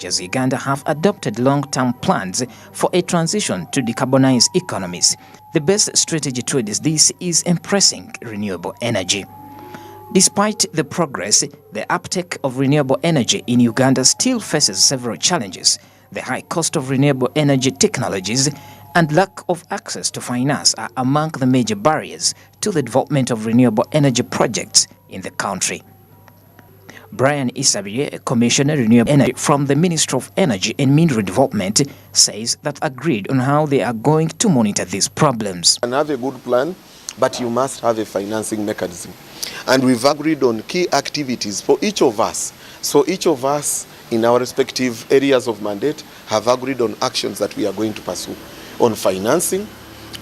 as Uganda have adopted long-term plans for a transition to decarbonize economies. The best strategy towards this is embracing renewable energy. Despite the progress, the uptake of renewable energy in Uganda still faces several challenges. The high cost of renewable energy technologies and lack of access to finance are among the major barriers to the development of renewable energy projects in the country. Brian Isabie, a Commissioner Renewable Energy from the Ministry of Energy and Mineral Development, says that agreed on how they are going to monitor these problems. And have a good plan, but you must have a financing mechanism. And we've agreed on key activities for each of us. So each of us in our respective areas of mandate have agreed on actions that we are going to pursue on financing,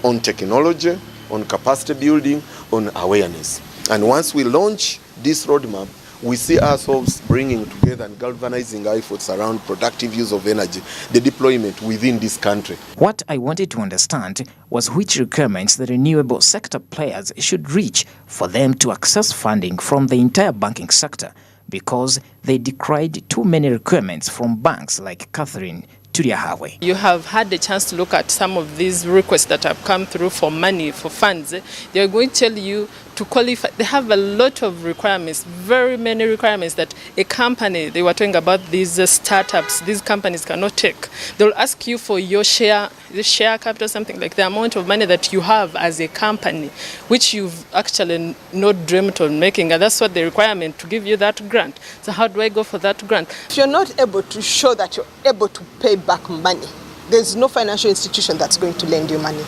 on technology, on capacity building, on awareness. And once we launch this roadmap, we see ourselves bringing together and galvanizing our efforts around productive use of energy, the deployment within this country. What I wanted to understand was which requirements the renewable sector players should reach for them to access funding from the entire banking sector, because they decried too many requirements from banks like Catherine Turiahawe. You have had the chance to look at some of these requests that have come through for money, for funds. They are going to tell you to qualify. They have a lot of requirements, very many requirements that a company, they were talking about these startups, these companies cannot take. They'll ask you for your share, the share capital, something like the amount of money that you have as a company, which you've actually not dreamt of making. And that's what the requirement to give you that grant. So how do I go for that grant? If you're not able to show that you're able to pay back money, there's no financial institution that's going to lend you money.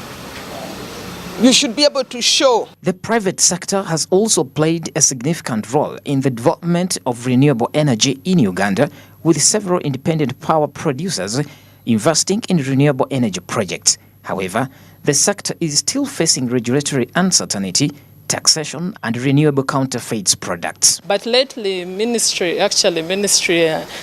You should be able to show. The private sector has also played a significant role in the development of renewable energy in Uganda, with several independent power producers investing in renewable energy projects. However, the sector is still facing regulatory uncertainty, taxation and renewable counterfeits products. But lately,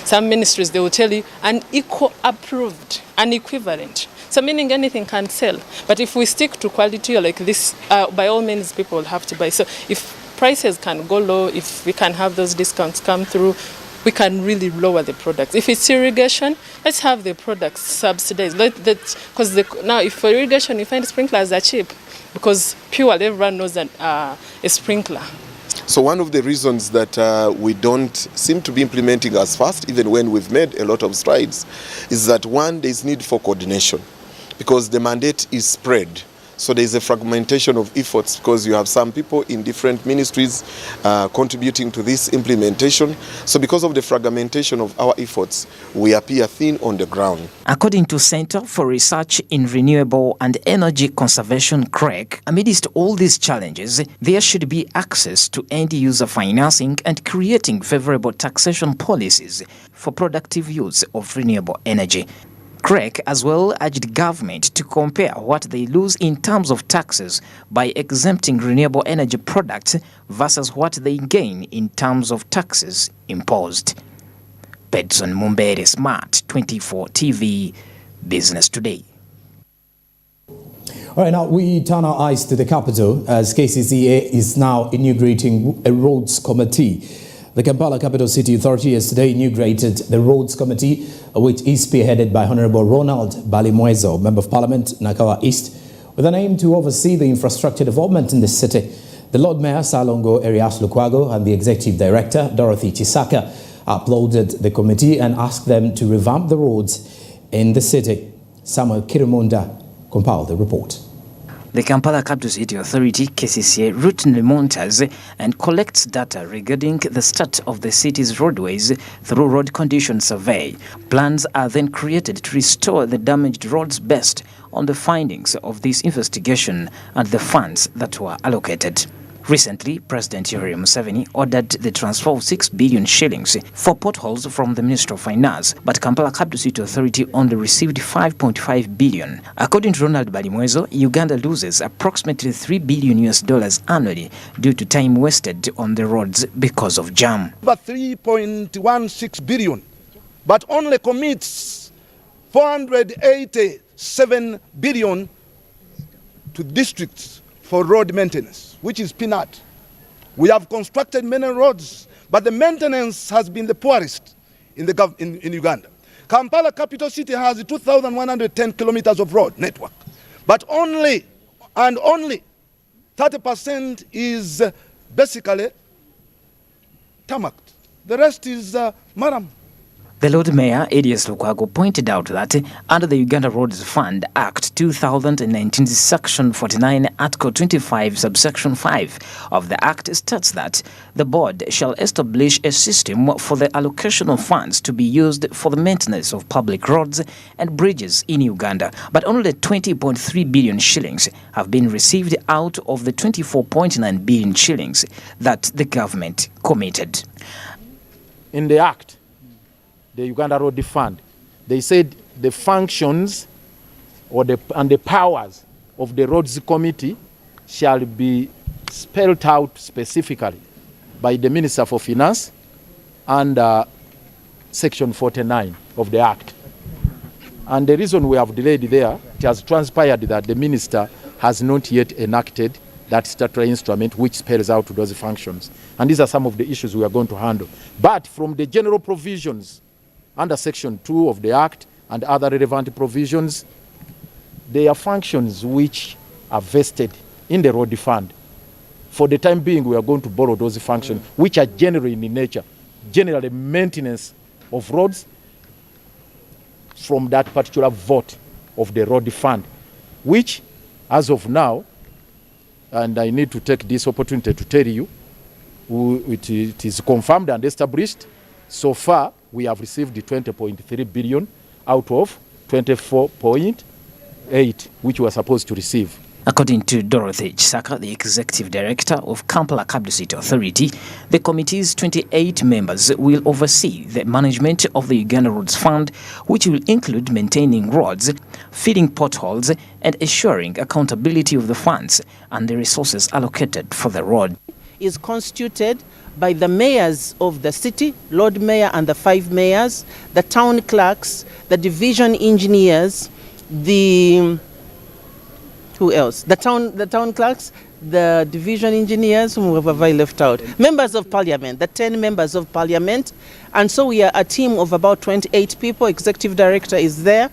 some ministries, they will tell you an eco-approved, an equivalent. So meaning anything can sell. But if we stick to quality like this, by all means, people will have to buy. So if prices can go low, if we can have those discounts come through, we can really lower the products. If it's irrigation, let's have the products subsidized. Because now, if for irrigation, you find sprinklers are cheap, because purely everyone knows that a sprinkler. So one of the reasons that we don't seem to be implementing as fast, even when we've made a lot of strides, is that one, there's need for coordination, because the mandate is spread. So there's a fragmentation of efforts, because you have some people in different ministries contributing to this implementation. So because of the fragmentation of our efforts, we appear thin on the ground. According to Center for Research in Renewable and Energy Conservation, CREC, amidst all these challenges, there should be access to end-user financing and creating favorable taxation policies for productive use of renewable energy. CREC as well urged government to compare what they lose in terms of taxes by exempting renewable energy products versus what they gain in terms of taxes imposed. Pedson Mumbere, Smart 24 TV, Business Today. All right, now we turn our eyes to the capital as KCCA is now inaugurating a roads committee. The Kampala Capital City Authority yesterday inaugurated the Roads Committee, which is spearheaded by Honorable Ronald Balimwezo, Member of Parliament, Nakawa East, with an aim to oversee the infrastructure development in the city. The Lord Mayor, Salongo Erias Lukwago, and the Executive Director, Dorothy Chisaka, applauded the committee and asked them to revamp the roads in the city. Samuel Kirimunda compiled the report. The Kampala Capital City Authority, KCCA, routinely monitors and collects data regarding the state of the city's roadways through road condition survey. Plans are then created to restore the damaged roads based on the findings of this investigation and the funds that were allocated. Recently, President Yoweri Museveni ordered the transfer of 6 billion shillings for potholes from the Ministry of Finance, but Kampala Capital City Authority only received 5.5 billion. According to Ronald Balimwezo, Uganda loses approximately $3 billion annually due to time wasted on the roads because of jam. About 3.16 billion, but only commits 487 billion to districts for road maintenance, which is peanut. We have constructed many roads, but the maintenance has been the poorest in Uganda. Kampala capital city has 2,110 kilometers of road network, but only 30% is basically tarmac. The rest is maram. The Lord Mayor, Edius Lukwago, pointed out that under the Uganda Roads Fund Act 2019, Section 49, Article 25, Subsection 5 of the Act states that the board shall establish a system for the allocation of funds to be used for the maintenance of public roads and bridges in Uganda. But only 20.3 billion shillings have been received out of the 24.9 billion shillings that the government committed. In the Act, the Uganda Road Fund, they said the functions and the powers of the Roads Committee shall be spelled out specifically by the Minister for Finance under Section 49 of the Act. And the reason we have delayed there, it has transpired that the Minister has not yet enacted that statutory instrument which spells out those functions. And these are some of the issues we are going to handle. But from the general provisions under Section 2 of the Act and other relevant provisions, there are functions which are vested in the Road Fund. For the time being, we are going to borrow those functions, which are generally in nature, generally maintenance of roads from that particular vote of the Road Fund, which, as of now, and I need to take this opportunity to tell you, it is confirmed and established. So far, we have received the 20.3 billion out of 24.8, which we were supposed to receive. According to Dorothy Chisaka, the Executive Director of Kampala Capital City Authority, the committee's 28 members will oversee the management of the Uganda Roads Fund, which will include maintaining roads, filling potholes, and ensuring accountability of the funds and the resources allocated for the road. Is constituted by the mayors of the city, Lord Mayor and the 5 mayors, the town clerks, the division engineers, who else? The town clerks, the division engineers, whom have I left out? Members of parliament, the 10 members of parliament. And so we are a team of about 28 people. Executive director is there.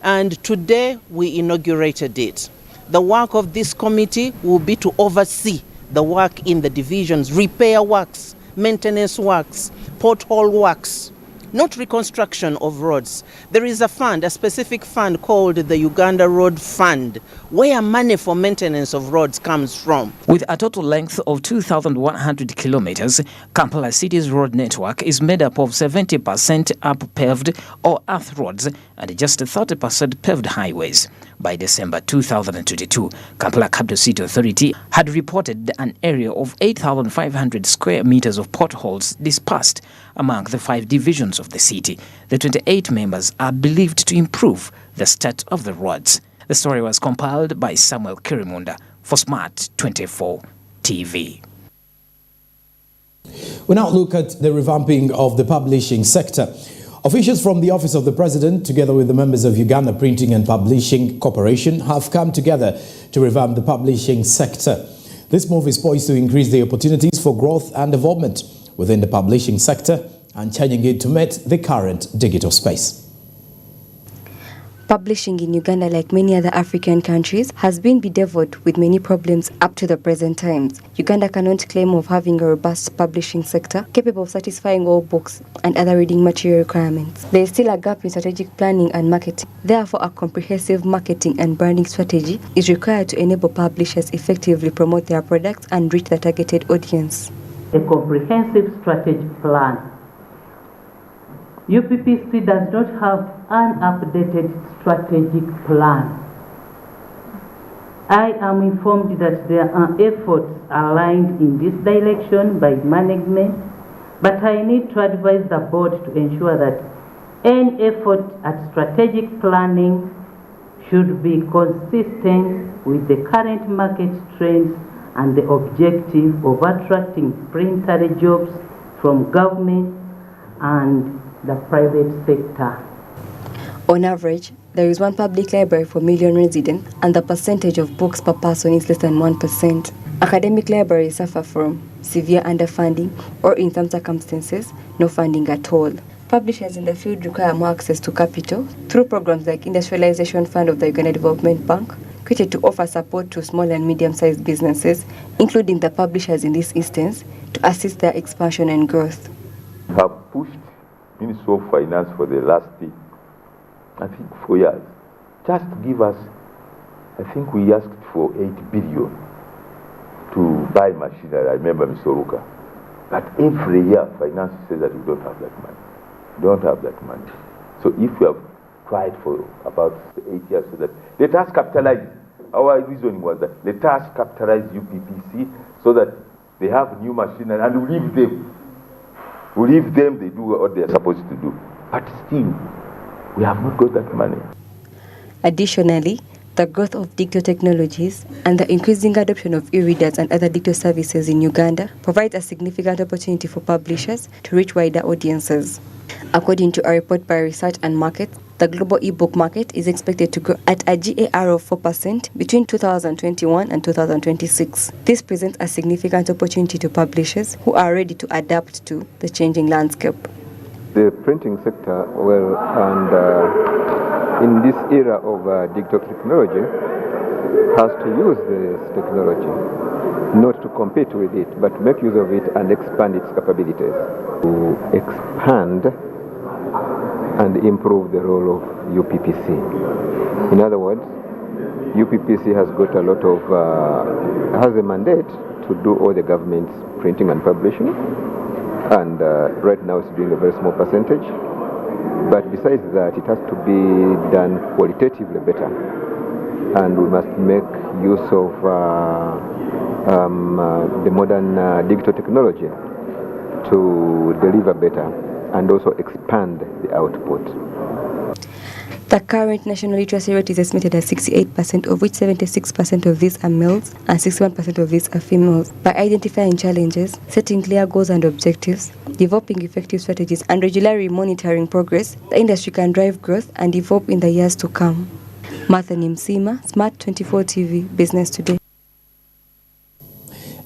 And today we inaugurated it. The work of this committee will be to oversee the work in the divisions, repair works, maintenance works, pothole works, not reconstruction of roads. There is a fund, a specific fund called the Uganda Road Fund, where money for maintenance of roads comes from. With a total length of 2,100 kilometers, Kampala City's road network is made up of 70% up-paved or earth roads and just 30% paved highways. By December 2022, Kampala Capital City Authority had reported an area of 8,500 square meters of potholes dispersed among the 5 divisions of the city. The 28 members are believed to improve the state of the roads. The story was compiled by Samuel Kirimunda for Smart 24 TV. We now look at the revamping of the publishing sector. Officials from the Office of the President, together with the members of Uganda Printing and Publishing Corporation, have come together to revamp the publishing sector. This move is poised to increase the opportunities for growth and development within the publishing sector and changing it to meet the current digital space. Publishing in Uganda, like many other African countries, has been bedeviled with many problems up to the present times. Uganda cannot claim of having a robust publishing sector capable of satisfying all books and other reading material requirements. There is still a gap in strategic planning and marketing. Therefore, a comprehensive marketing and branding strategy is required to enable publishers effectively promote their products and reach the targeted audience. A comprehensive strategic plan. UPPC does not have an updated strategic plan. I am informed that there are efforts aligned in this direction by management, but I need to advise the board to ensure that any effort at strategic planning should be consistent with the current market trends and the objective of attracting printer jobs from government and the private sector. On average, there is one public library for 1 million residents, and the percentage of books per person is less than 1%. Academic libraries suffer from severe underfunding or, in some circumstances, no funding at all. Publishers in the field require more access to capital through programs like Industrialization Fund of the Uganda Development Bank, created to offer support to small and medium-sized businesses, including the publishers in this instance, to assist their expansion and growth. We have pushed Ministry of Finance for the last, I think, 4 years. Just give us, I think we asked for 8 billion to buy machinery. I remember Mr. Ruka. But every year, finance says that we don't have that money. We don't have that money. So if we have tried for about 8 years, so that let us capitalize. Our reasoning was that let us capitalize UPPC so that they have new machinery and we leave them. We leave them, they do what they are supposed to do. But still, we have not got that money. Additionally, the growth of digital technologies and the increasing adoption of e-readers and other digital services in Uganda provides a significant opportunity for publishers to reach wider audiences. According to a report by Research and Markets, the global e-book market is expected to grow at a GAR of 4% between 2021 and 2026. This presents a significant opportunity to publishers who are ready to adapt to the changing landscape. The printing sector, in this era of digital technology, has to use this technology, not to compete with it, but to make use of it and expand its capabilities. To expand and improve the role of UPPC. In other words, UPPC has got a lot of, has a mandate to do all the government's printing and publishing, and right now it's doing a very small percentage. But besides that, it has to be done qualitatively better, and we must make use of the modern digital technology to deliver better and also expand the output. The current national literacy rate is estimated at 68%, of which 76% of these are males and 61% of these are females. By identifying challenges, setting clear goals and objectives, developing effective strategies, and regularly monitoring progress, the industry can drive growth and evolve in the years to come. Martha Nimsima, Smart 24 TV, Business Today.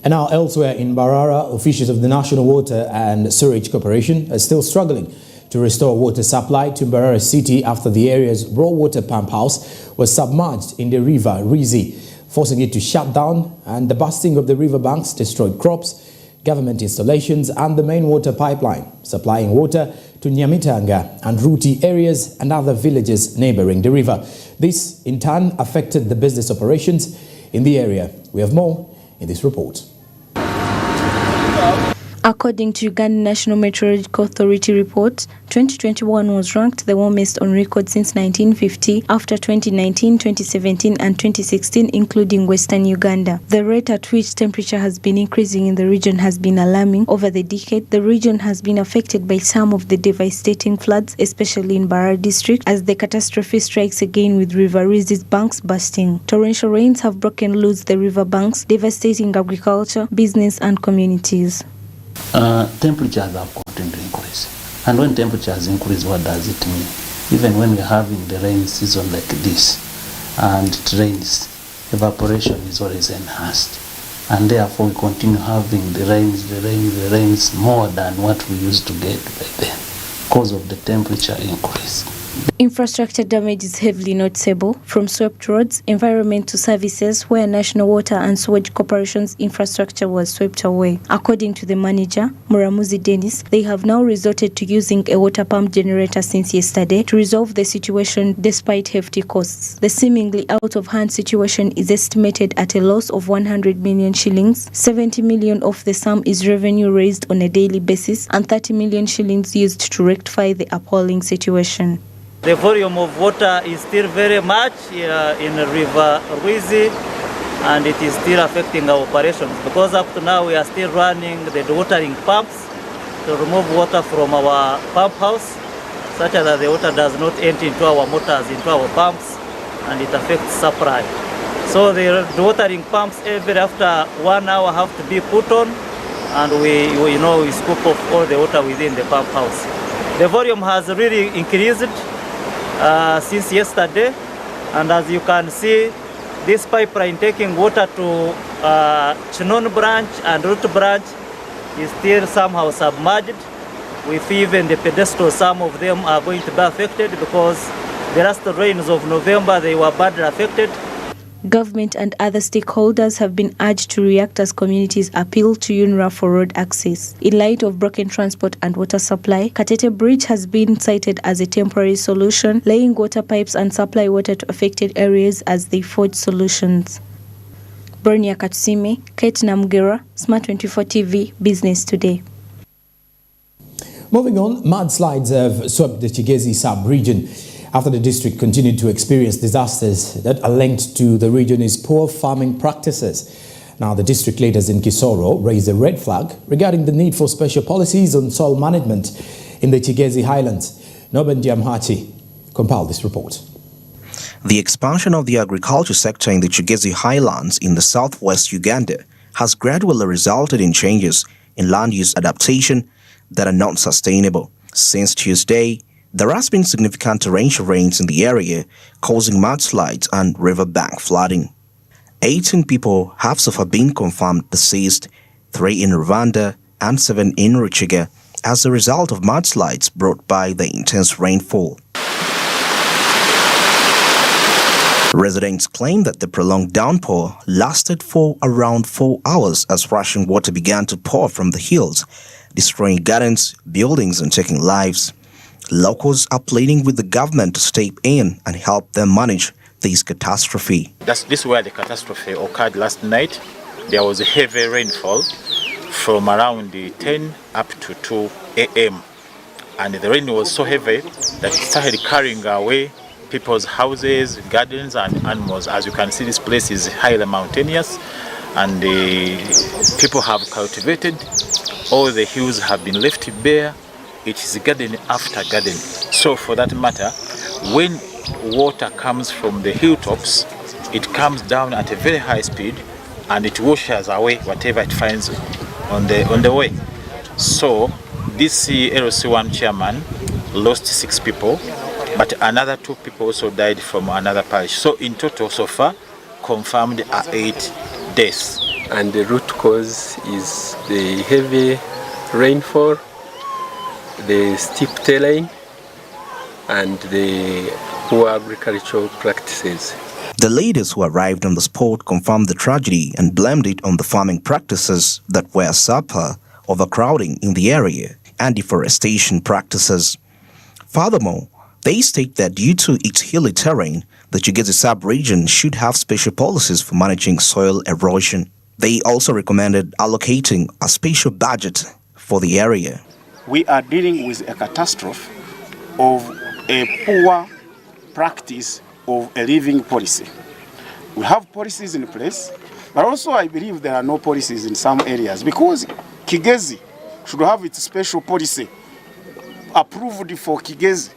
And now elsewhere in Mbarara, officials of the National Water and Sewerage Corporation are still struggling to restore water supply to Mbarara City after the area's raw water pump house was submerged in the river Rizi, forcing it to shut down, and the busting of the river banks destroyed crops, government installations and the main water pipeline, supplying water to Nyamitanga and Ruti areas and other villages neighboring the river. This, in turn, affected the business operations in the area. We have more in this report. According to Uganda National Meteorological Authority reports, 2021 was ranked the warmest on record since 1950 after 2019, 2017 and 2016, including Western Uganda. The rate at which temperature has been increasing in the region has been alarming. Over the decade, the region has been affected by some of the devastating floods, especially in Mbarara district, as the catastrophe strikes again with River Rizi's banks bursting. Torrential rains have broken loose the river banks, devastating agriculture, business and communities. Temperatures have continued to increase. And when temperatures increase, what does it mean? Even when we're having the rain season like this, and it rains, evaporation is always enhanced. And therefore we continue having the rains more than what we used to get by then, because of the temperature increase. Infrastructure damage is heavily noticeable, from swept roads, environmental services, where National Water and Sewage Corporation's infrastructure was swept away. According to the manager, Muramuzi Dennis, they have now resorted to using a water pump generator since yesterday to resolve the situation despite hefty costs. The seemingly out-of-hand situation is estimated at a loss of 100 million shillings. 70 million of the sum is revenue raised on a daily basis and 30 million shillings used to rectify the appalling situation. The volume of water is still very much in the river Rizi, and it is still affecting our operations because up to now we are still running the dewatering pumps to remove water from our pump house, such that the water does not enter into our motors, into our pumps, and it affects supply. So the dewatering pumps every after 1 hour have to be put on, and we scoop off all the water within the pump house. The volume has really increased since yesterday, and as you can see, this pipeline taking water to Chinon branch and Root branch is still somehow submerged, with even the pedestals. Some of them are going to be affected because the last rains of November, they were badly affected. Government and other stakeholders have been urged to react as communities appeal to UNRA for road access. In light of broken transport and water supply, Katete Bridge has been cited as a temporary solution, laying water pipes and supply water to affected areas as they forge solutions. Bernia Katsime, Kate Namugera, Smart 24 TV, Business Today. Moving on, mudslides have swept the Kigezi sub-region after the district continued to experience disasters that are linked to the region's poor farming practices. Now, the district leaders in Kisoro raised a red flag regarding the need for special policies on soil management in the Kigezi Highlands. Noben Diamhachi compiled this report. The expansion of the agriculture sector in the Kigezi Highlands in the southwest Uganda has gradually resulted in changes in land use adaptation that are not sustainable. Since Tuesday, there has been significant torrential rains in the area, causing mudslides and riverbank flooding. 18 people have so far been confirmed deceased, 3 in Rwanda and 7 in Ruchiga, as a result of mudslides brought by the intense rainfall. Residents claim that the prolonged downpour lasted for around 4 hours as rushing water began to pour from the hills, destroying gardens, buildings and taking lives. Locals are pleading with the government to step in and help them manage this catastrophe. This is where the catastrophe occurred last night. There was a heavy rainfall from around 10 up to 2 a.m. And the rain was so heavy that it started carrying away people's houses, gardens and animals. As you can see, this place is highly mountainous and people have cultivated. All the hills have been left bare. It is garden after garden. So for that matter, when water comes from the hilltops, it comes down at a very high speed and it washes away whatever it finds on the way. So this LC1 chairman lost 6 people, but another 2 people also died from another parish. So in total so far, confirmed are 8 deaths. And the root cause is the heavy rainfall, the steep terrain and the poor agricultural practices. The leaders who arrived on the spot confirmed the tragedy and blamed it on the farming practices that were subpar, overcrowding in the area and deforestation practices. Furthermore, they state that due to its hilly terrain, the Kigezi sub-region should have special policies for managing soil erosion. They also recommended allocating a special budget for the area. We are dealing with a catastrophe of a poor practice of a living policy. We have policies in place, but also I believe there are no policies in some areas because Kigezi should have its special policy approved for Kigezi.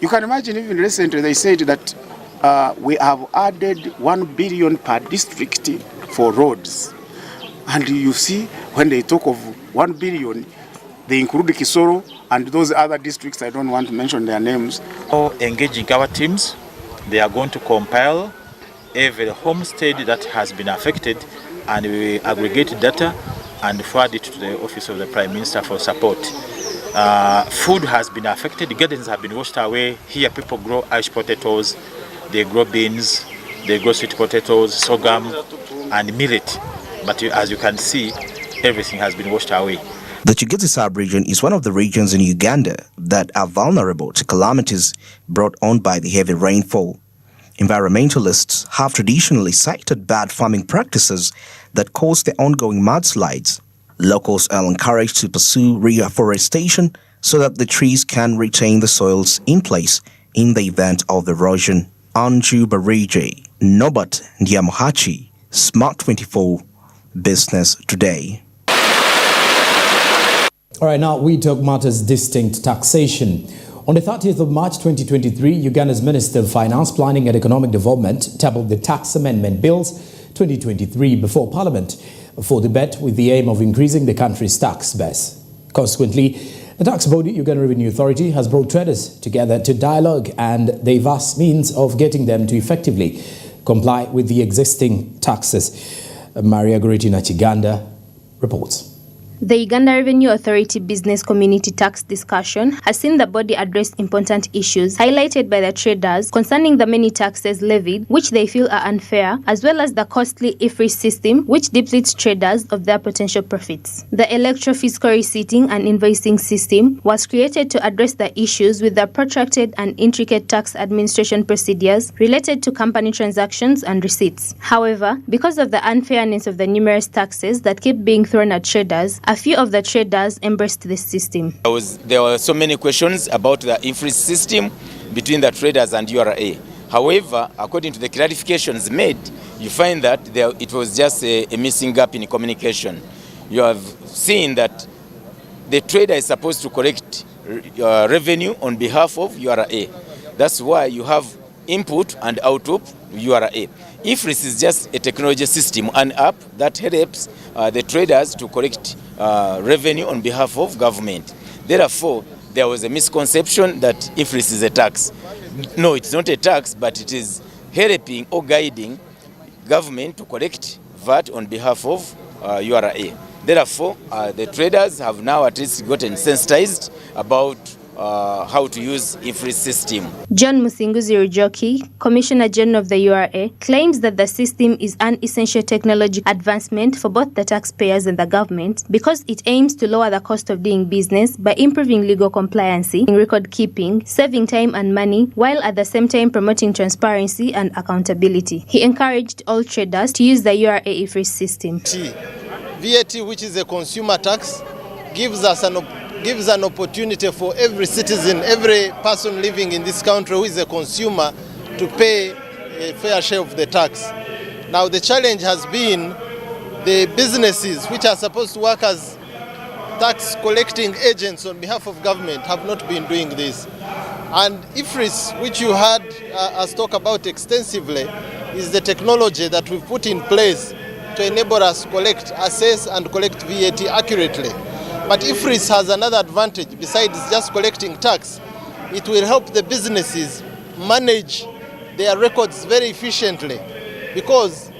You can imagine even recently they said that we have added 1 billion per district for roads. And you see, when they talk of 1 billion, they include Kisoro and those other districts, I don't want to mention their names. Engaging our teams, they are going to compile every homestead that has been affected and we aggregate data and forward it to the Office of the Prime Minister for support. Food has been affected, gardens have been washed away. Here people grow Irish potatoes, they grow beans, they grow sweet potatoes, sorghum and millet. But as you can see, everything has been washed away. The Kigezi sub-region is one of the regions in Uganda that are vulnerable to calamities brought on by the heavy rainfall. Environmentalists have traditionally cited bad farming practices that cause the ongoing mudslides. Locals are encouraged to pursue reforestation so that the trees can retain the soils in place in the event of erosion. Anju Barije, Nobat Ndiamuhachi, Smart 24, Business Today. All right, now we talk matters distinct taxation. On the 30th of March 2023, Uganda's Minister of Finance, Planning and Economic Development tabled the Tax Amendment Bills 2023 before Parliament for debate with the aim of increasing the country's tax base. Consequently, the tax body, Uganda Revenue Authority, has brought traders together to dialogue and they've asked means of getting them to effectively comply with the existing taxes. Maria Goretti Nachiganda reports. The Uganda Revenue Authority Business Community Tax discussion has seen the body address important issues highlighted by the traders concerning the many taxes levied which they feel are unfair, as well as the costly IFRIS system which depletes traders of their potential profits. The electro-fiscal receipting and invoicing system was created to address the issues with the protracted and intricate tax administration procedures related to company transactions and receipts. However, because of the unfairness of the numerous taxes that keep being thrown at traders, a few of the traders embraced this system. There were so many questions about the IFRIS system between the traders and URA. However, according to the clarifications made, you find that it was just a missing gap in communication. You have seen that the trader is supposed to collect revenue on behalf of URA. That's why you have input and output URA. IFRIS is just a technology system, an app that helps the traders to collect revenue on behalf of government. Therefore, there was a misconception that IFRIS is a tax. No, it's not a tax, but it is helping or guiding government to collect VAT on behalf of URA. Therefore, the traders have now at least gotten sensitized about how to use IFRIS system. John Musinguzi Rujoki, Commissioner General of the URA, claims that the system is an essential technological advancement for both the taxpayers and the government because it aims to lower the cost of doing business by improving legal compliancy, record keeping, saving time and money, while at the same time promoting transparency and accountability. He encouraged all traders to use the URA IFRIS system. VAT, which is a consumer tax, gives an opportunity for every citizen, every person living in this country who is a consumer to pay a fair share of the tax. Now the challenge has been the businesses which are supposed to work as tax collecting agents on behalf of government have not been doing this. And IFRIS, which you heard us talk about extensively, is the technology that we've put in place to enable us collect, assess and collect VAT accurately. But IFRIS has another advantage besides just collecting tax. It will help the businesses manage their records very efficiently, because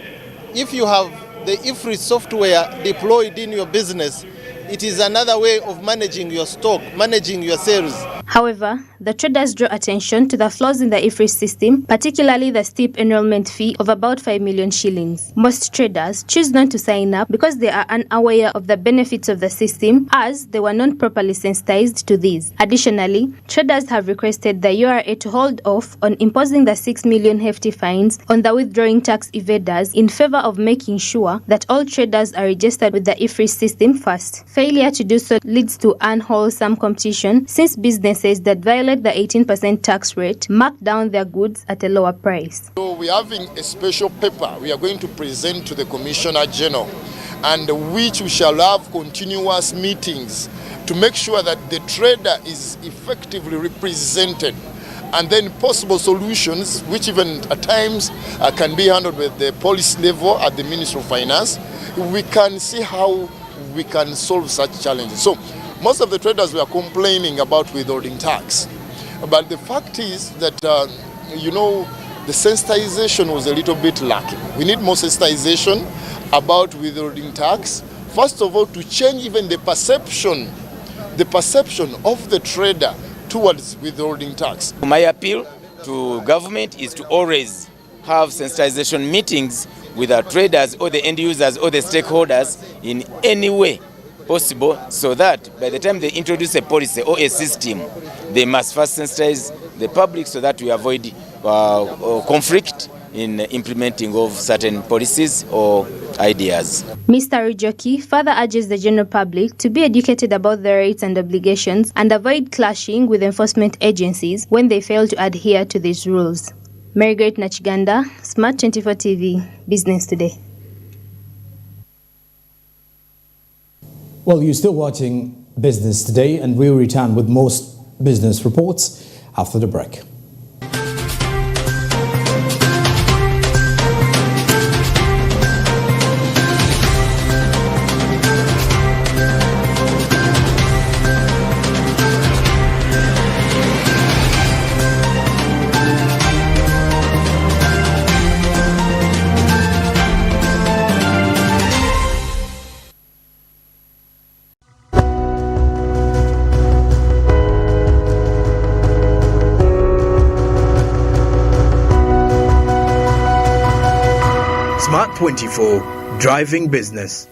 if you have the IFRIS software deployed in your business, it is another way of managing your stock, managing your sales. However, the traders draw attention to the flaws in the IFRIS system, particularly the steep enrollment fee of about 5 million shillings. Most traders choose not to sign up because they are unaware of the benefits of the system, as they were not properly sensitized to these. Additionally, traders have requested the URA to hold off on imposing the 6 million hefty fines on the withdrawing tax evaders in favor of making sure that all traders are registered with the IFRIS system first. Failure to do so leads to unwholesome competition, since businesses that violate the 18% tax rate mark down their goods at a lower price. So we are having a special paper we are going to present to the Commissioner General, and which we shall have continuous meetings to make sure that the trader is effectively represented, and then possible solutions, which even at times can be handled with the policy level at the Ministry of Finance. We can see how we can solve such challenges. So most of the traders were complaining about withholding tax, but the fact is that the sensitization was a little bit lacking. We need more sensitization about withholding tax. First of all, to change even the perception of the trader towards withholding tax. My appeal to government is to always have sensitization meetings with our traders or the end users or the stakeholders in any way possible, so that by the time they introduce a policy or a system, they must first sensitize the public so that we avoid conflict in implementing of certain policies or ideas. Mr. Rujoki further urges the general public to be educated about their rights and obligations and avoid clashing with enforcement agencies when they fail to adhere to these rules. Margaret Nachiganda, Smart 24 TV, Business Today. Well, you're still watching Business Today, and we'll return with most business reports after the break. Smart 24, driving business.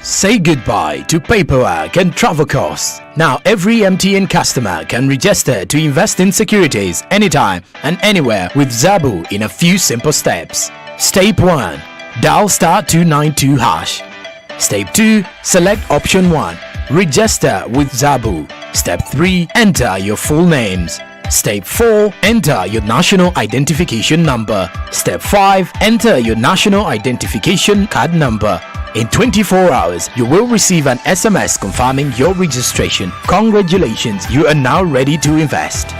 Say goodbye to paperwork and travel costs. Now every MTN customer can register to invest in securities anytime and anywhere with Zabu in a few simple steps. Step 1. Dial *292 hash. Step 2. Select option 1. Register with Zabu. Step 3. Enter your full names. Step 4. Enter your national identification number. Step 5. Enter your national identification card number. In 24 hours, you will receive an SMS confirming your registration. Congratulations, you are now ready to invest.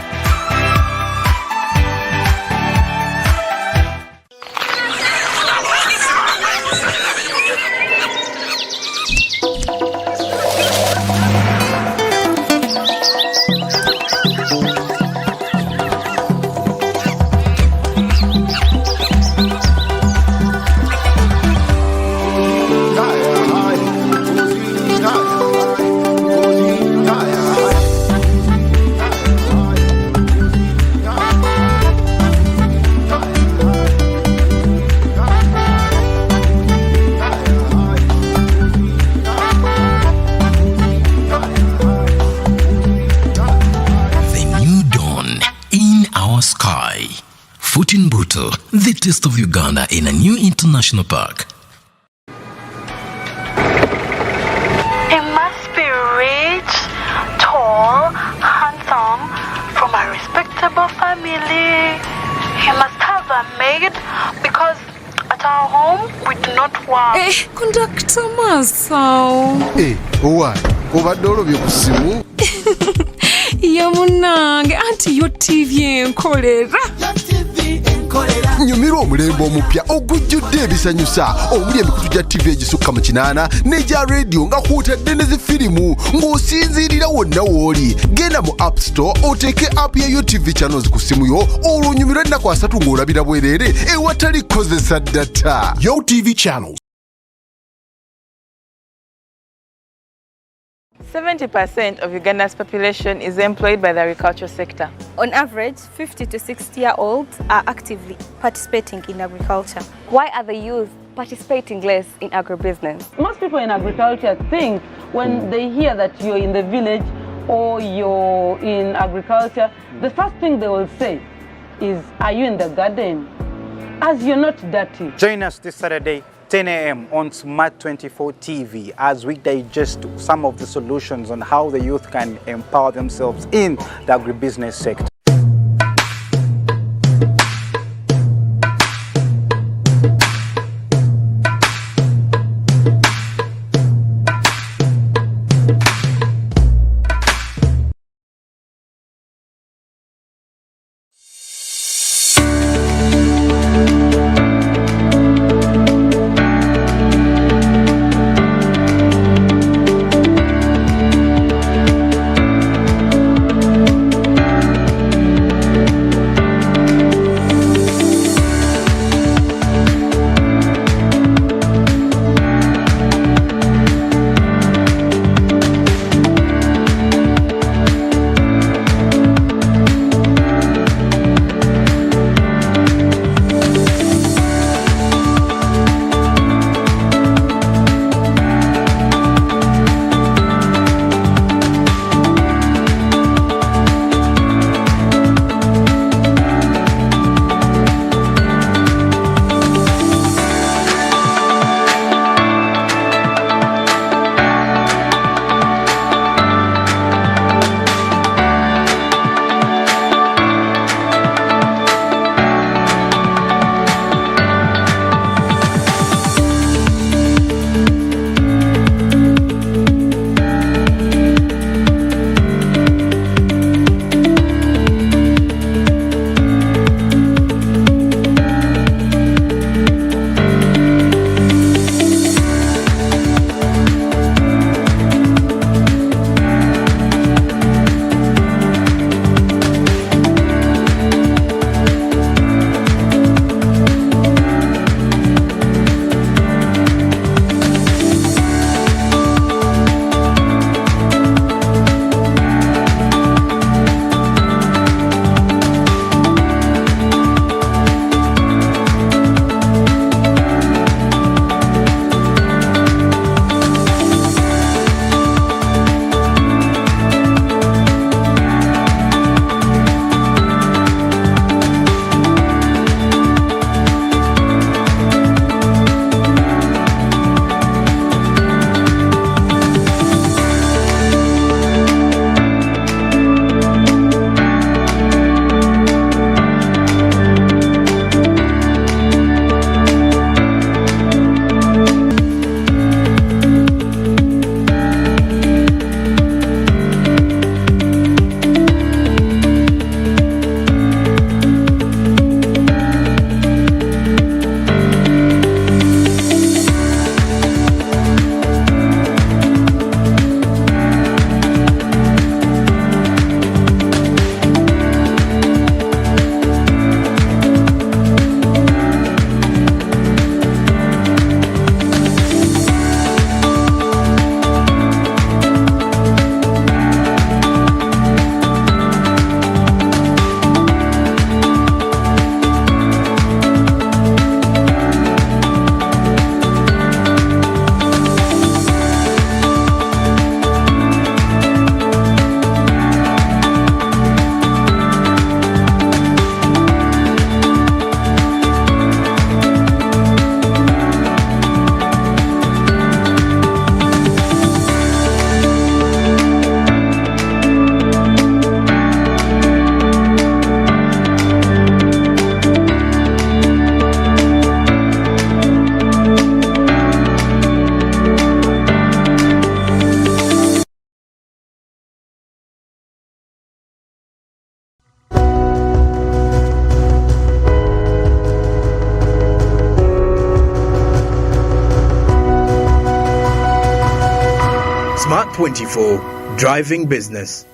The taste of Uganda in a new international park. He must be rich, tall, handsome, from a respectable family. He must have a maid because at our home we do not work. Conductor Masao. Why? Obadde olobye ku simu? Yamunange anti yo TV enkolera. Nyumirwa omulembe omupya ogujjudde ebisanyusa omuli emikutu gya TV egisukka mu 8 n'egya radio nga kwotadde ne zifirimu ng'osinziirira wonna w'oli. Genda mu App Store oteeke app ya GOTV channels ku simu yo olwo onyumirwe ennaku 3 ng'olabira bwereere ewatali kozesa data. GOTV channels. 70% of Uganda's population is employed by the agricultural sector. On average, 50 to 60-year-olds are actively participating in agriculture. Why are the youth participating less in agribusiness? Most people in agriculture think when they hear that you're in the village or you're in agriculture, the first thing they will say is, are you in the garden? As you're not dirty. Join us this Saturday, 10 a.m. on Smart 24 TV as we digest some of the solutions on how the youth can empower themselves in the agribusiness sector. Smart 24, driving business.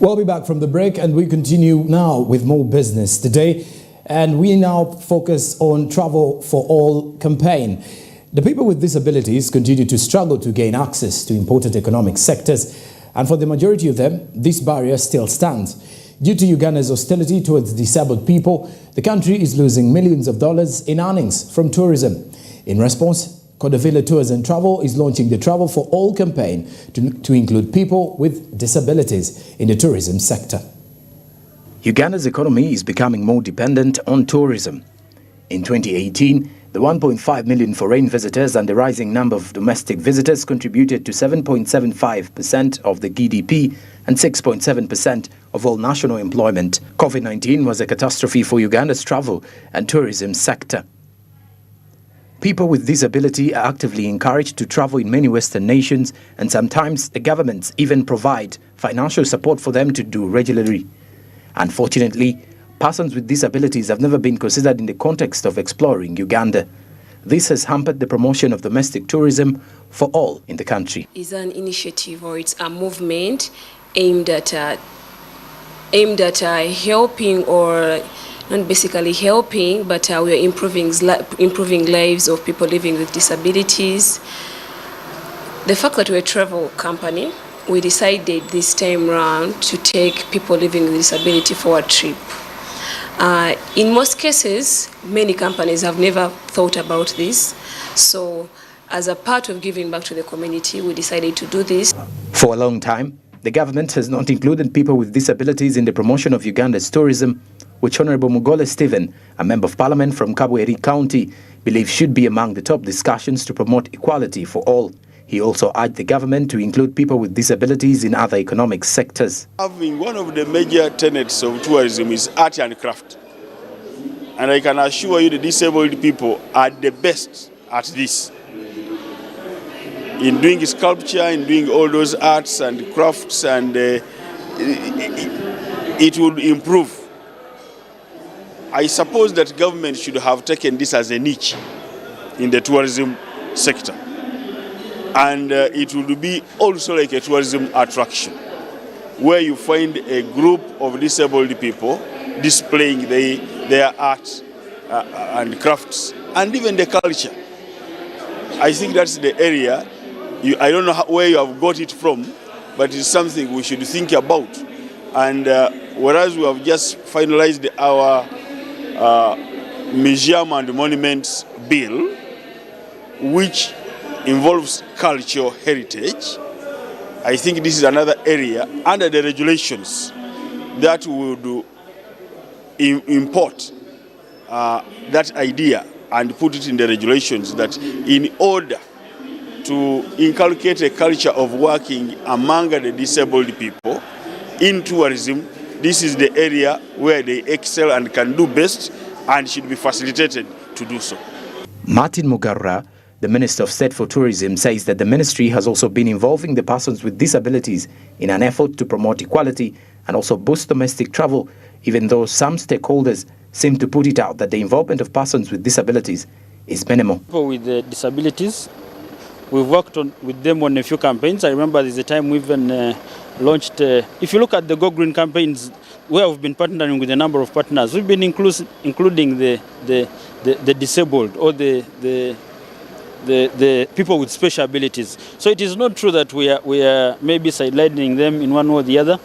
We'll be back from the break and we continue now with more business today. And we now focus on Travel for All campaign. The people with disabilities continue to struggle to gain access to important economic sectors. And for the majority of them, this barrier still stands. Due to Uganda's hostility towards disabled people, the country is losing millions of dollars in earnings from tourism. In response, GOTV Tours and Travel is launching the Travel for All campaign to include people with disabilities in the tourism sector. Uganda's economy is becoming more dependent on tourism. In 2018, the 1.5 million foreign visitors and the rising number of domestic visitors contributed to 7.75% of the GDP and 6.7% of all national employment. COVID-19 was a catastrophe for Uganda's travel and tourism sector. People with disability are actively encouraged to travel in many Western nations, and sometimes the governments even provide financial support for them to do regularly. Unfortunately, persons with disabilities have never been considered in the context of exploring Uganda. This has hampered the promotion of domestic tourism for all in the country. It's an initiative, or it's a movement aimed at helping, or not basically helping, but we are improving lives of people living with disabilities. The fact that we're a travel company, we decided this time round to take people living with disability for a trip. In most cases, many companies have never thought about this. So as a part of giving back to the community, we decided to do this. For a long time, the government has not included people with disabilities in the promotion of Uganda's tourism, which Honorable Mugole Stephen, a Member of Parliament from Kabweri County, believes should be among the top discussions to promote equality for all. He also urged the government to include people with disabilities in other economic sectors. Having one of the major tenets of tourism is art and craft. And I can assure you the disabled people are the best at this. In doing sculpture, in doing all those arts and crafts, and it would improve. I suppose that government should have taken this as a niche in the tourism sector. And it would be also like a tourism attraction, where you find a group of disabled people displaying their art and crafts, and even the culture. I think that's the area. I don't know where you have got it from, but it's something we should think about. And whereas we have just finalized our Museum and Monuments Bill, which involves cultural heritage, I think this is another area under the regulations that would import that idea and put it in the regulations, that in order to inculcate a culture of working among the disabled people in tourism, this is the area where they excel and can do best and should be facilitated to do so. Martin Mugarra, the Minister of State for Tourism, says that the ministry has also been involving the persons with disabilities in an effort to promote equality and also boost domestic travel, even though some stakeholders seem to put it out that the involvement of persons with disabilities is minimal. People with disabilities, we've worked with them on a few campaigns. I remember there's a time we even launched, if you look at the Go Green campaigns, where we've been partnering with a number of partners, we've been including the disabled or the people with special abilities. So it is not true that we are maybe sidelining them in one way or the other.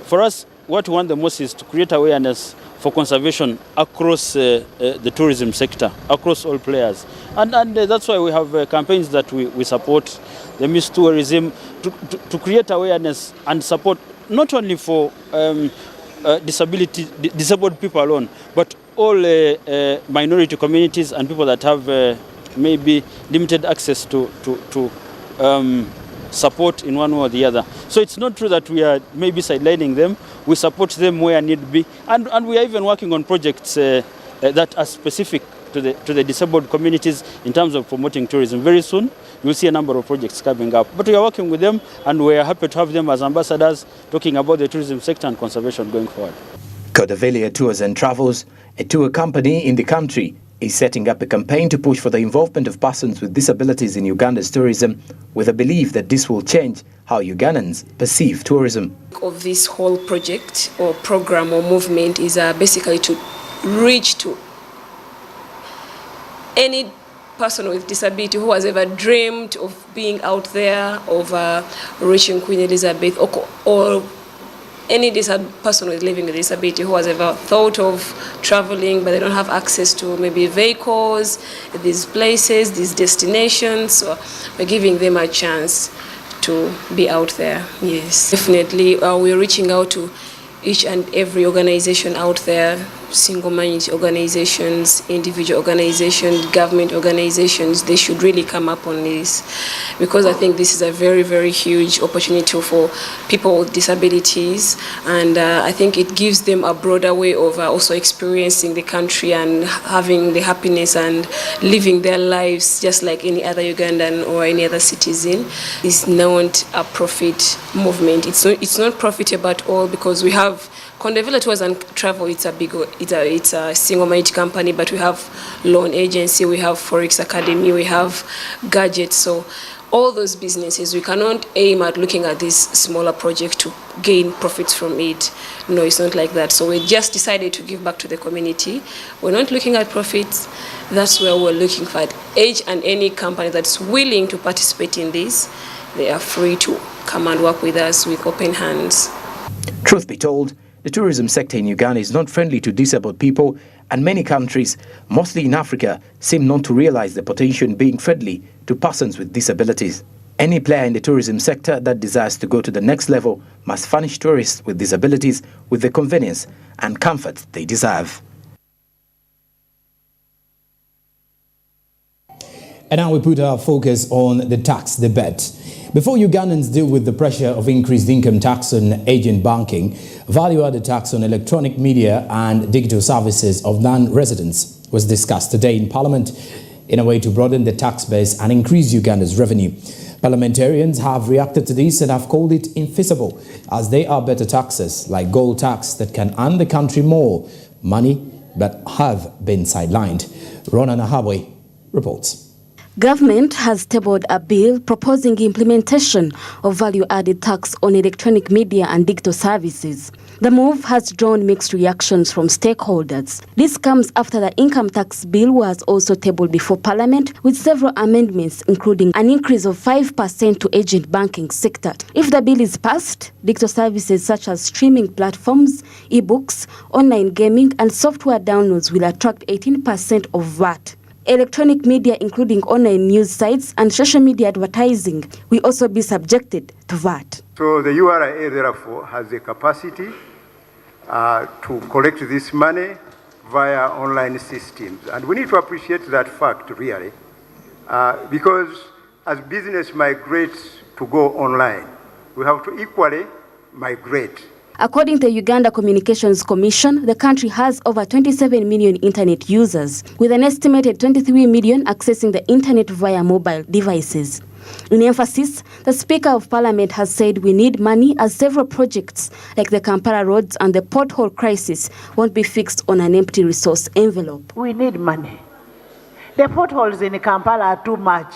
For us, what we want the most is to create awareness for conservation across the tourism sector, across all players. And that's why we have campaigns that we support, the Miss Tourism, to create awareness and support not only for disabled people alone, but all minority communities and people that have maybe limited access to support in one way or the other. So it's not true that we are maybe sidelining them. We support them where need be, and we are even working on projects that are specific to the disabled communities in terms of promoting tourism. Very soon, you'll see a number of projects coming up. But we are working with them, and we are happy to have them as ambassadors talking about the tourism sector and conservation going forward. GOTV Tours and Travels, a tour company in the country, is setting up a campaign to push for the involvement of persons with disabilities in Uganda's tourism, with a belief that this will change how Ugandans perceive tourism. Of this whole project or program or movement is basically to reach to any person with disability who has ever dreamed of being out there, of reaching Queen Elizabeth, or any person with living with disability who has ever thought of traveling but they don't have access to maybe vehicles, these places, these destinations. So we're giving them a chance to be out there. Yes, definitely. We're reaching out to each and every organization out there, single-minded organizations, individual organizations, government organizations. They should really come up on this, because I think this is a very, very huge opportunity for people with disabilities, and I think it gives them a broader way of also experiencing the country and having the happiness and living their lives just like any other Ugandan or any other citizen. It's not a profit movement. It's not profitable at all, because we have Kondevilla Tours and Travel. It's a single-minded company, but we have loan agency, we have Forex Academy, we have gadgets. So all those businesses, we cannot aim at looking at this smaller project to gain profits from it. No, it's not like that. So we just decided to give back to the community. We're not looking at profits. That's where we're looking for. Each and any company that's willing to participate in this, they are free to come and work with us with open hands. Truth be told, the tourism sector in Uganda is not friendly to disabled people, and many countries, mostly in Africa, seem not to realize the potential in being friendly to persons with disabilities. Any player in the tourism sector that desires to go to the next level must furnish tourists with disabilities with the convenience and comfort they deserve. And now we put our focus on the tax debate. Before Ugandans deal with the pressure of increased income tax on agent banking, value-added tax on electronic media and digital services of non-residents was discussed today in Parliament in a way to broaden the tax base and increase Uganda's revenue. Parliamentarians have reacted to this and have called it infeasible, as they are better taxes like gold tax that can earn the country more money but have been sidelined. Rona Nahabwe reports. Government has tabled a bill proposing implementation of value-added tax on electronic media and digital services. The move has drawn mixed reactions from stakeholders. This comes after the income tax bill was also tabled before Parliament with several amendments, including an increase of 5% to agent banking sector. If the bill is passed, digital services such as streaming platforms, e-books, online gaming and software downloads will attract 18% of VAT. Electronic media, including online news sites and social media advertising, will also be subjected to VAT. So the URA, therefore, has the capacity to collect this money via online systems. And we need to appreciate that fact, really, because as business migrates to go online, we have to equally migrate. According to the Uganda Communications Commission, the country has over 27 million internet users, with an estimated 23 million accessing the internet via mobile devices. In emphasis, the Speaker of Parliament has said we need money, as several projects like the Kampala roads and the pothole crisis won't be fixed on an empty resource envelope. We need money. The potholes in Kampala are too much.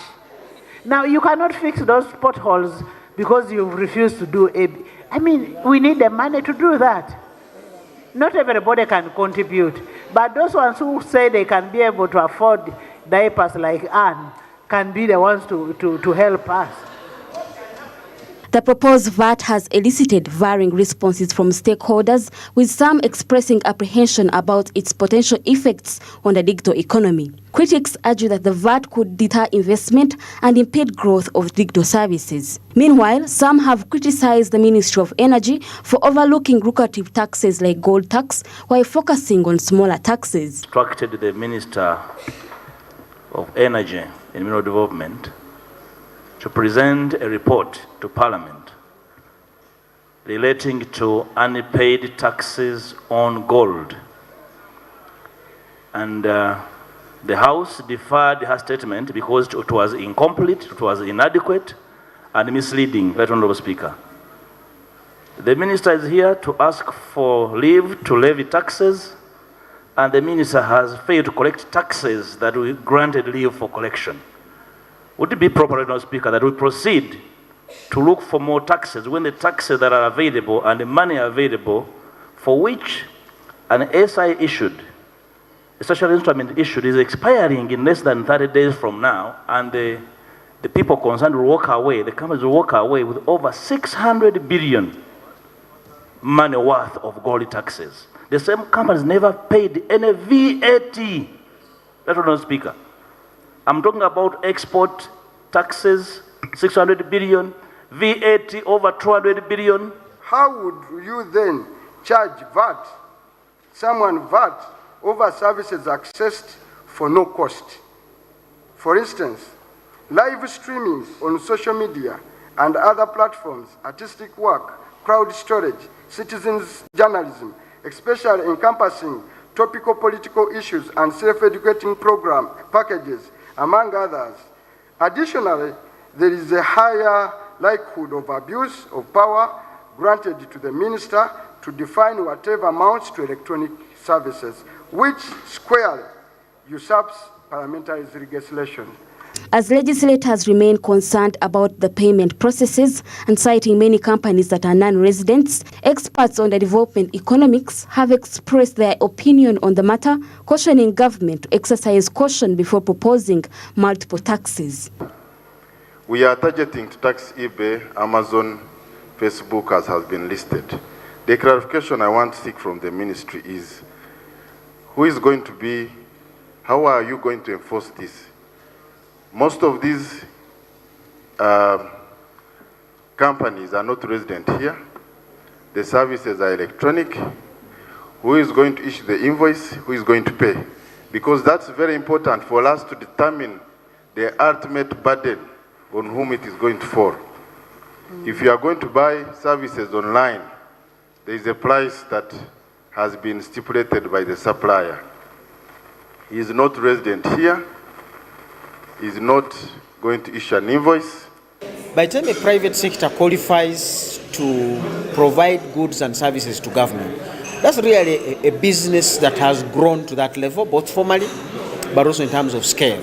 Now, you cannot fix those potholes because you refuse to do we need the money to do that. Not everybody can contribute, but those ones who say they can be able to afford diapers like Anne can be the ones to help us. The proposed VAT has elicited varying responses from stakeholders, with some expressing apprehension about its potential effects on the digital economy. Critics argue that the VAT could deter investment and impede growth of digital services. Meanwhile, some have criticized the Ministry of Energy for overlooking lucrative taxes like gold tax while focusing on smaller taxes. Instructed the Minister of Energy and Mineral Development to present a report to Parliament relating to unpaid taxes on gold. And the House deferred her statement because it was incomplete, it was inadequate, and misleading, Right Honourable Speaker. The Minister is here to ask for leave to levy taxes, and the Minister has failed to collect taxes that we granted leave for collection. Would it be proper, Right Honourable Speaker, that we proceed to look for more taxes when the taxes that are available and the money available for which an SI issued, a social instrument issued, is expiring in less than 30 days from now, and the people concerned will walk away, the companies will walk away with over 600 billion money worth of gold taxes. The same companies never paid any VAT. That's what I'm Speaker. I'm talking about export taxes, 600 billion, VAT over 200 billion. How would you then charge VAT, someone VAT, over services accessed for no cost? For instance, live streaming on social media and other platforms, artistic work, crowd storage, citizens journalism, especially encompassing topical political issues and self-educating program packages, among others. Additionally, there is a higher likelihood of abuse of power granted to the minister to define whatever amounts to electronic services, which squarely usurps parliamentary legislation. As legislators remain concerned about the payment processes and citing many companies that are non-residents, experts on the development economics have expressed their opinion on the matter, cautioning government to exercise caution before proposing multiple taxes. We are targeting to tax eBay, Amazon, Facebook, as has been listed. The clarification I want to seek from the ministry is, who is going to be, how are you going to enforce this? Most of these companies are not resident here. The services are electronic. Who is going to issue the invoice? Who is going to pay? Because that's very important for us to determine the ultimate burden on whom it is going to fall. If you are going to buy services online, there is a price that has been stipulated by the supplier. He is not resident here. Is not going to issue an invoice. By the time a private sector qualifies to provide goods and services to government, that's really a business that has grown to that level, both formally, but also in terms of scale.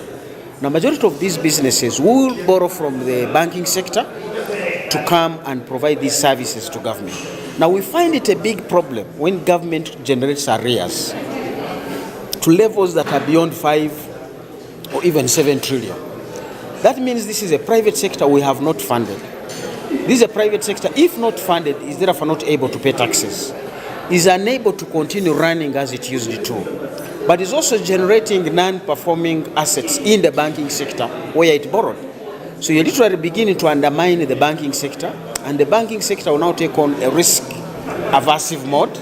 Now, majority of these businesses will borrow from the banking sector to come and provide these services to government. Now, we find it a big problem when government generates arrears to levels that are beyond 5 or even 7 trillion. That means this is a private sector we have not funded. This is a private sector, if not funded, is therefore not able to pay taxes, is unable to continue running as it used to, but is also generating non-performing assets in the banking sector where it borrowed. So you're literally beginning to undermine the banking sector, and the banking sector will now take on a risk-aversive mode,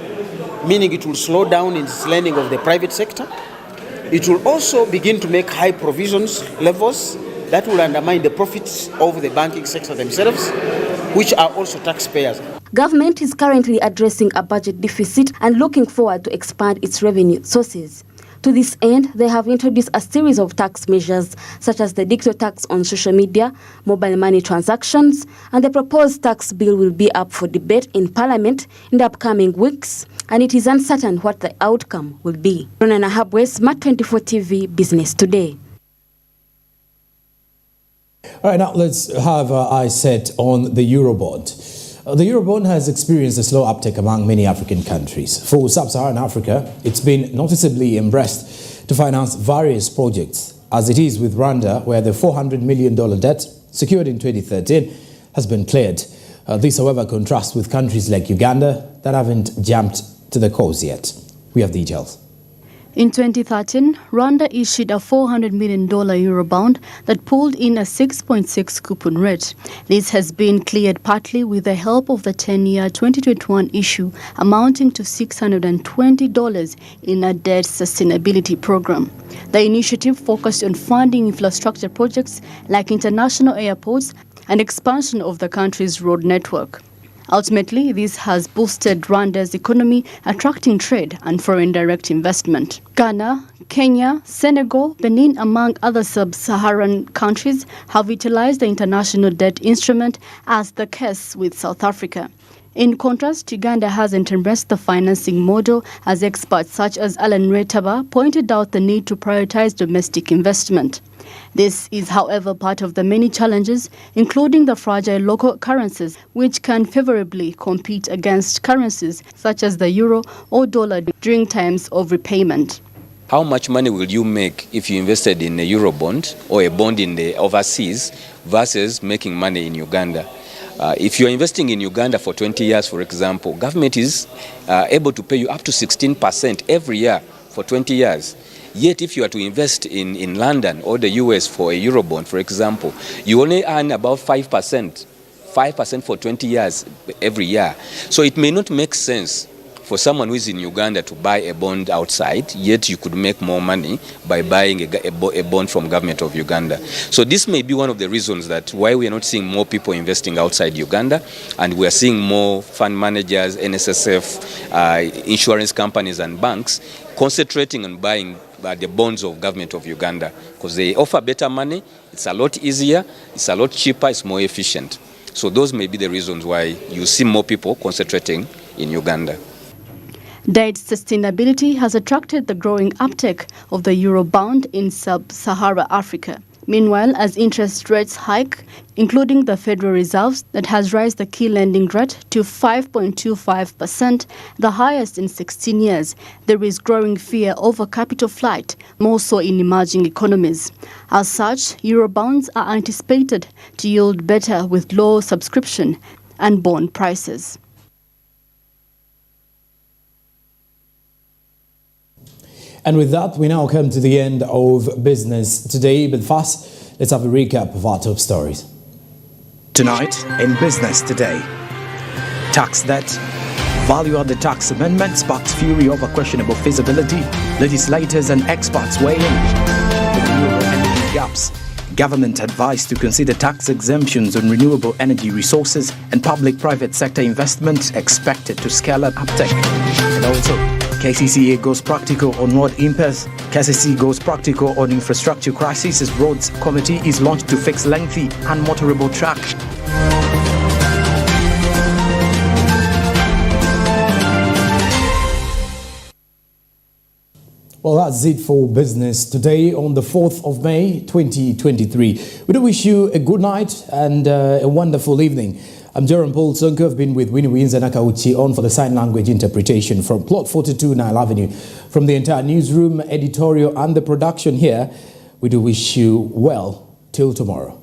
meaning it will slow down in its lending of the private sector. It will also begin to make high provisions levels that will undermine the profits of the banking sector themselves, which are also taxpayers. Government is currently addressing a budget deficit and looking forward to expand its revenue sources. To this end, they have introduced a series of tax measures, such as the digital tax on social media, mobile money transactions, and the proposed tax bill will be up for debate in Parliament in the upcoming weeks, and it is uncertain what the outcome will be. Ronana Habwe, Smart 24 TV, Business Today. All right, now let's have our eyes set on the Eurobond. The Eurobond has experienced a slow uptake among many African countries. For sub-Saharan Africa, it's been noticeably embraced to finance various projects, as it is with Rwanda, where the $400 million debt secured in 2013 has been cleared. This, however, contrasts with countries like Uganda that haven't jumped to the cause yet. We have details. In 2013, Rwanda issued a $400 million Eurobond that pulled in a 6.6 coupon rate. This has been cleared partly with the help of the 10-year 2021 issue, amounting to $620 in a debt sustainability program. The initiative focused on funding infrastructure projects like international airports, and expansion of the country's road network. Ultimately, this has boosted Rwanda's economy, attracting trade and foreign direct investment. Ghana, Kenya, Senegal, Benin, among other sub-Saharan countries, have utilized the international debt instrument, as the case with South Africa. In contrast, Uganda hasn't embraced the financing model, as experts such as Alan Retaba pointed out the need to prioritize domestic investment. This is, however, part of the many challenges, including the fragile local currencies, which can favorably compete against currencies such as the euro or dollar during times of repayment. How much money will you make if you invested in a euro bond or a bond in the overseas versus making money in Uganda? If you're investing in Uganda for 20 years, for example, government is able to pay you up to 16% every year for 20 years. Yet if you are to invest in London or the US for a Eurobond, for example, you only earn about 5% for 20 years every year. So it may not make sense for someone who is in Uganda to buy a bond outside, yet you could make more money by buying a bond from government of Uganda. So this may be one of the reasons that why we are not seeing more people investing outside Uganda, and we are seeing more fund managers, NSSF, insurance companies and banks concentrating on buying the bonds of government of Uganda, because they offer better money, it's a lot easier, it's a lot cheaper, it's more efficient. So those may be the reasons why you see more people concentrating in Uganda. Debt sustainability has attracted the growing uptake of the Eurobond in sub-Saharan Africa. Meanwhile, as interest rates hike, including the Federal Reserve that has raised the key lending rate to 5.25%, the highest in 16 years, there is growing fear over capital flight, more so in emerging economies. As such, Eurobonds are anticipated to yield better with low subscription and bond prices. And with that, we now come to the end of business today. But first, let's have a recap of our top stories. Tonight in Business Today, tax debt, value-added tax amendment sparks fury over questionable feasibility. Legislators and experts weigh in on renewable energy gaps. Government advised to consider tax exemptions on renewable energy resources, and public-private sector investment expected to scale up uptake. And also, KCCA goes practical on road impasse. KCC goes practical on infrastructure crisis as Roads Committee is launched to fix lengthy unmotorable track. Well, that's it for business today on the 4th of May, 2023. We do wish you a good night and a wonderful evening. I'm Jerome Paul Sonko. I've been with Winnie Wins and Akauchi on for the sign language interpretation from Plot 42, Nile Avenue. From the entire newsroom, editorial and the production here, we do wish you well till tomorrow.